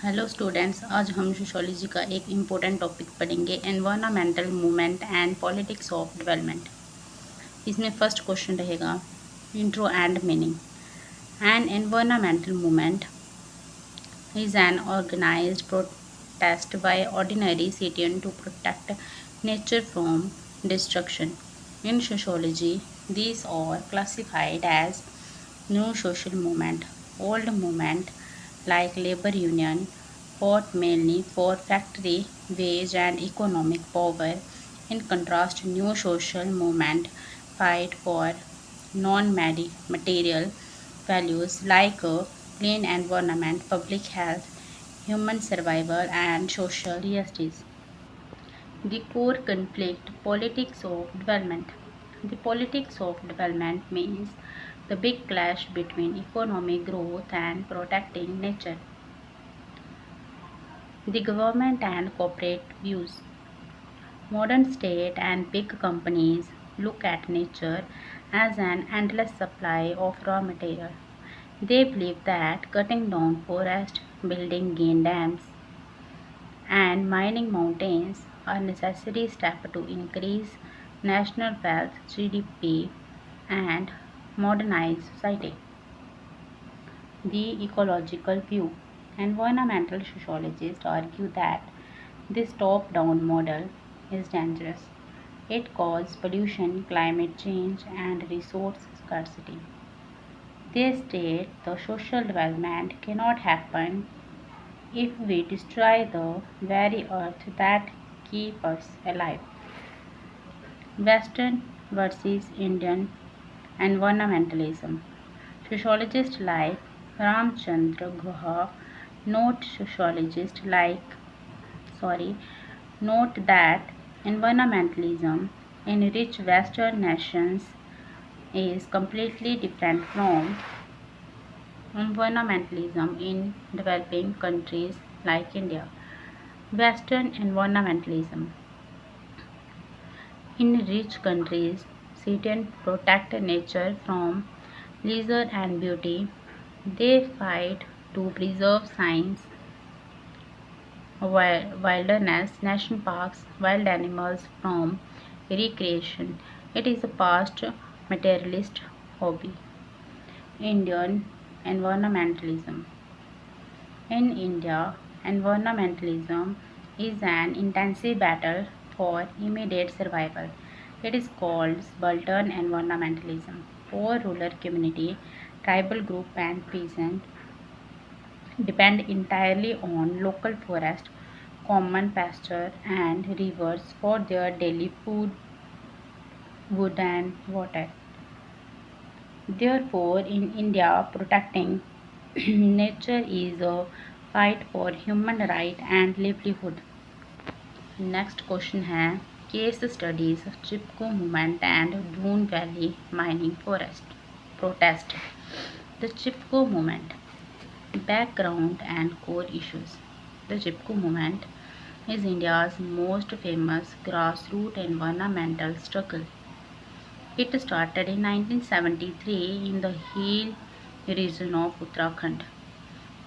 Hello students, आज हम sociology का एक इम्पोर्टेंट टॉपिक पढ़ेंगे, environmental movement and politics of development. इसमें फर्स्ट क्वेश्चन रहेगा intro and meaning. N environmental movement is an organized protest by ordinary citizens to protect nature from destruction. In sociology, these are classified as new social movement. Old movement like labor union fought mainly for factory wage and economic power. In contrast, new social movement fight for non-material values like a clean environment, public health, human survival, and social justice. The core conflict politics of development. The politics of development means the big clash between economic growth and protecting nature. The government and corporate views. Modern state and big companies look at nature as an endless supply of raw material. They believe that cutting down forests, building gain dams, and mining mountains are necessary steps to increase national wealth, GDP, and modernize society. The ecological view. Environmental sociologists argue that this top down model is dangerous. It causes pollution, climate change, and resource scarcity. They state the social development cannot happen if we destroy the very earth that keeps us alive. Western versus Indian environmentalism. Sociologists like Ramchandra Guha note sociologists like sorry note that environmentalism in rich Western nations is completely different from environmentalism in developing countries like India. Western environmentalism. In rich countries, citizens protect nature from leisure and beauty. They fight to preserve science, wilderness, national parks, wild animals from recreation. It is a past materialist hobby. Indian environmentalism. In India, environmentalism is an intensive battle for immediate survival. It is called subaltern environmentalism. Poor rural community, tribal group and peasant depend entirely on local forest, common pasture and rivers for their daily food, wood and water. Therefore, in India, protecting nature is a fight for human right and livelihood. Next question है case studies Chipko movement and Doon valley mining forest protest the Chipko movement background and core issues. The Chipko movement is India's most famous grassroots environmental struggle. It started in 1973 in the hill region of Uttarakhand.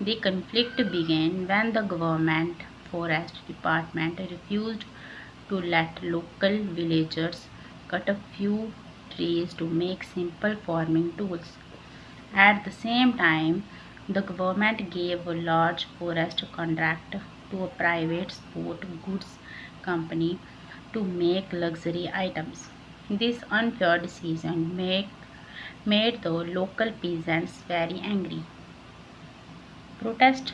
The conflict began when the government forest department refused to let local villagers cut a few trees to make simple farming tools. At the same time, the government gave a large forest contract to a private sport goods company to make luxury items. This unfair decision made the local peasants very angry. Protest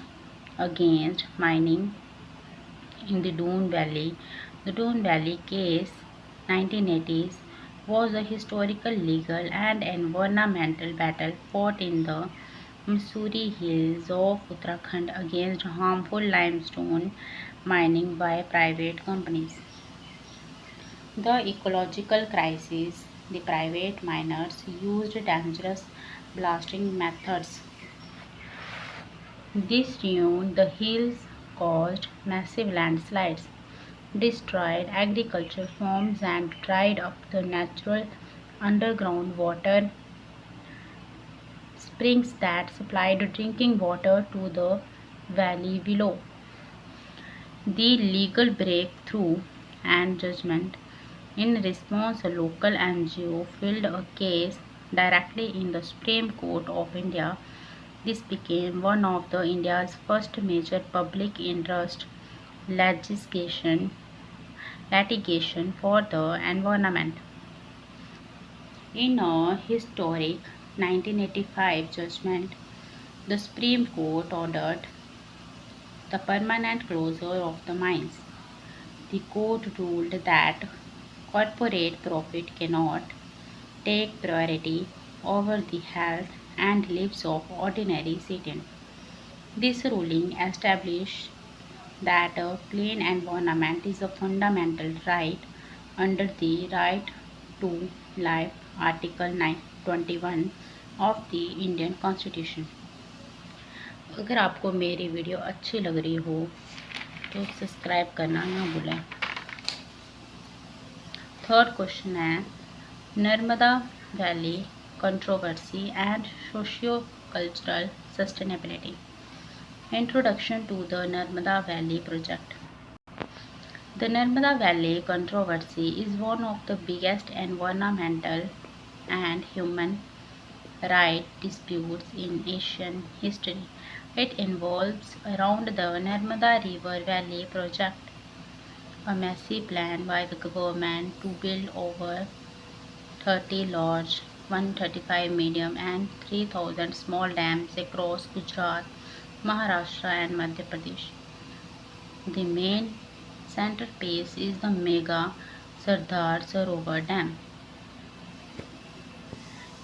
against mining in the Doon Valley. The Doon Valley case 1980s was a historical, legal and environmental battle fought in the Mussoorie Hills of Uttarakhand against harmful limestone mining by private companies. The ecological crisis. The private miners used dangerous blasting methods. This ruined the hills, caused massive landslides, destroyed agricultural farms, and dried up the natural underground water springs that supplied drinking water to the Valley below. The legal breakthrough and judgment. In response, a local NGO filed a case directly in the Supreme Court of India. This became one of the India's first major public interest legislation litigation for the environment. In a historic 1985 judgment, the Supreme Court ordered the permanent closure of the mines. The court ruled that corporate profit cannot take priority over the health and lives of ordinary citizens. This ruling established that a clean environment is a fundamental right under the Right to Life Article 921 of the Indian Constitution. अगर आपको मेरी video अच्छी लग रही हो तो subscribe करना ना भूलें। थर्ड क्वेश्चन है Narmada valley controversy and socio cultural sustainability. Introduction to the Narmada Valley project. The Narmada Valley controversy is one of the biggest environmental and human rights disputes in Asian history. It involves around the Narmada River Valley project, a massive plan by the government to build over 30 large, 135 medium and 3,000 small dams across Gujarat, Maharashtra and Madhya Pradesh. The main centerpiece is the mega Sardar Sarovar Dam.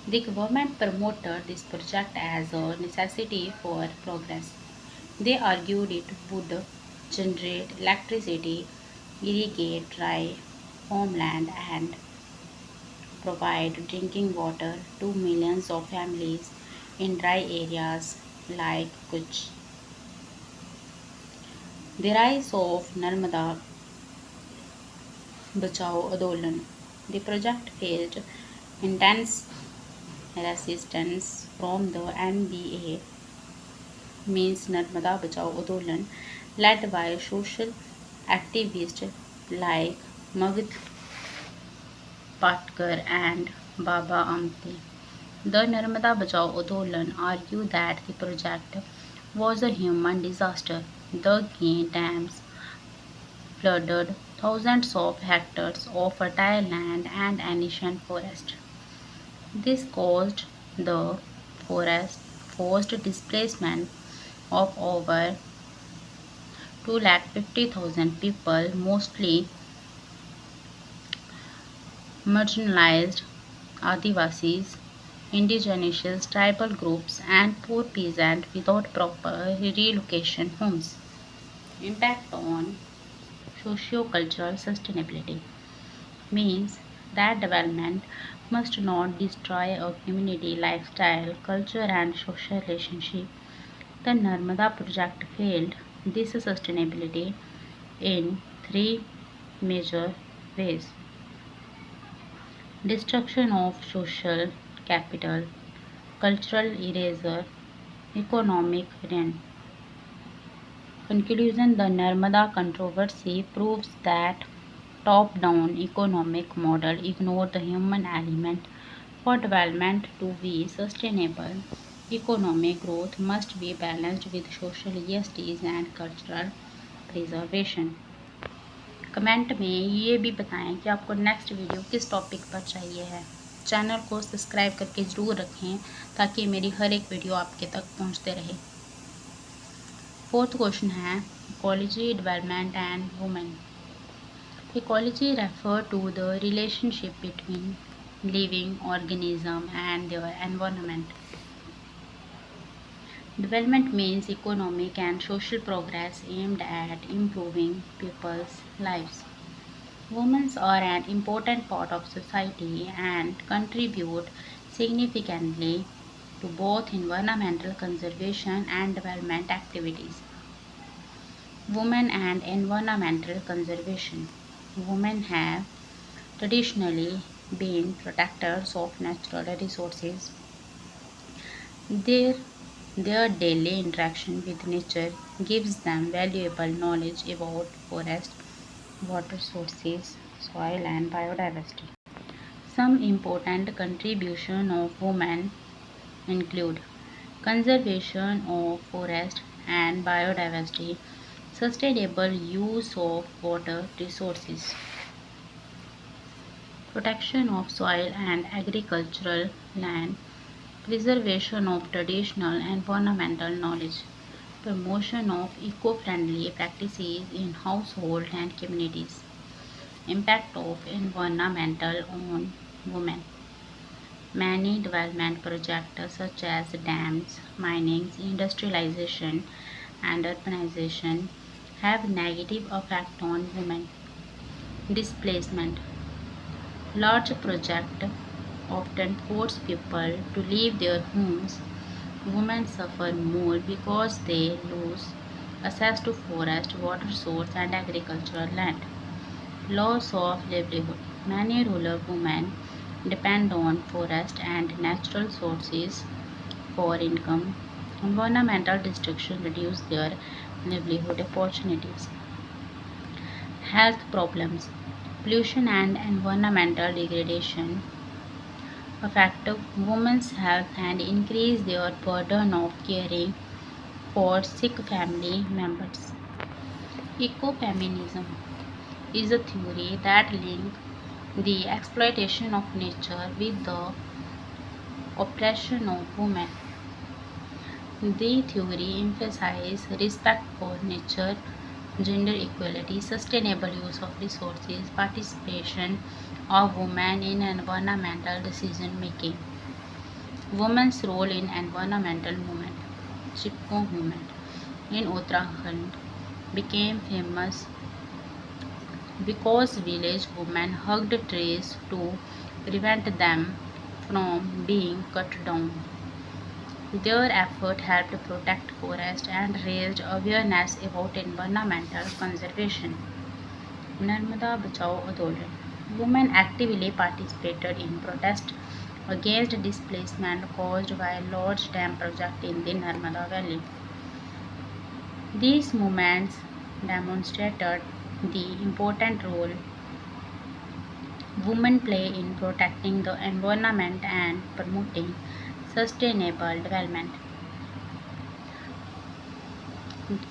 The government promoted this project as a necessity for progress. They argued it would generate electricity, irrigate dry farmland, and provide drinking water to millions of families in dry areas like Kutch. The rise of Narmada Bachao Andolan. The project faced intense resistance from the NBA, means Narmada Bachao Andolan, led by social activists like Magd Patkar and Baba Amte. The Narmada Bachao Andolan argued that the project was a human disaster. The dams flooded thousands of hectares of fertile land and ancient forest. This caused the forced displacement of over 250,000 people, mostly marginalized Adivasis, indigenous tribal groups, and poor peasants without proper relocation homes. Impact on socio-cultural sustainability means that development must not destroy a community lifestyle, culture, and social relationship. The Narmada project failed this sustainability in three major ways: destruction of social capital, cultural erasure, economic ruin. Conclusion: the Narmada controversy proves that top-down economic model ignore the human element. For development to be sustainable, economic growth must be balanced with social justice and cultural preservation. Comment में ये भी बताएं कि आपको next video किस topic पर चाहिए है। चैनल को सब्सक्राइब करके ज़रूर रखें ताकि मेरी हर एक वीडियो आपके तक पहुंचते रहे। फोर्थ क्वेश्चन है ecology development and women. Ecology refers to the relationship between living organisms and their environment. Development means economic and social progress aimed at improving people's lives. Women are an important part of society and contribute significantly to both environmental conservation and development activities. Women and environmental conservation. Women have traditionally been protectors of natural resources. Their Their daily interaction with nature gives them valuable knowledge about forest, water sources, soil, and biodiversity. Some important contributions of women include conservation of forest and biodiversity, sustainable use of water resources, protection of soil and agricultural land, preservation of traditional environmental knowledge, promotion of eco-friendly practices in household and communities, impact of environmental on women. Many development projects such as dams, mining, industrialization, and urbanization have negative effect on women. Displacement. Large projects often force people to leave their homes. Women suffer more because they lose access to forest, water source, and agricultural land. Loss of livelihood. Many rural women depend on forest and natural sources for income. Environmental destruction reduces their livelihood opportunities. Health problems. Pollution and environmental degradation affect women's health and increase their burden of caring for sick family members. Ecofeminism is a theory that links the exploitation of nature with the oppression of women. The theory emphasizes respect for nature, gender equality, sustainable use of resources, participation of women in environmental decision making. Women's role in environmental movement. Chipko movement in Uttarakhand became famous because village women hugged trees to prevent them from being cut down. Their effort helped protect forests and raised awareness about environmental conservation. Narmada Bachao Andolan. Women actively participated in protest against displacement caused by large dam project in the Narmada Valley. These movements demonstrated the important role women play in protecting the environment and promoting sustainable development.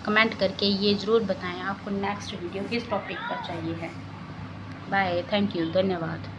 Comment करके ये ज़रूर बताएं आपको next video किस topic पर चाहिए है। Bye, thank you, धन्यवाद।